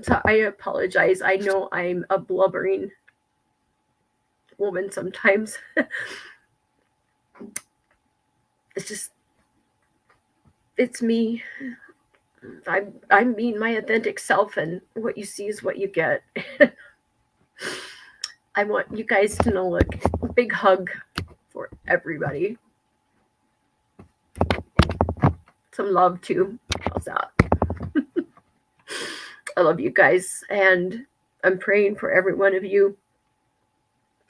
sorry, I apologize. I know I'm a blubbering woman sometimes. It's just, it's me. I'm being my authentic self, and what you see is what you get. I want you guys to know, look, big hug for everybody. Some love too. How's that? I love you guys, and I'm praying for every one of you.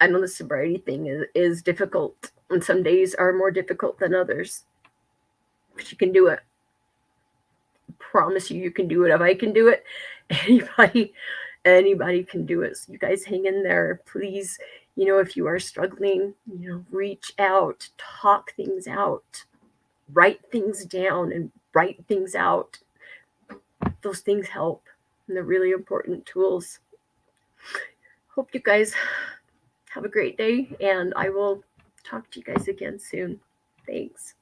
I know the sobriety thing is difficult, and some days are more difficult than others. But you can do it. I promise you can do it. If I can do it, anybody can do it. So you guys hang in there, please. If you are struggling, reach out, talk things out, write things down, and write things out. Those things help, and they're really important tools. Hope you guys have a great day, and I will talk to you guys again soon. Thanks.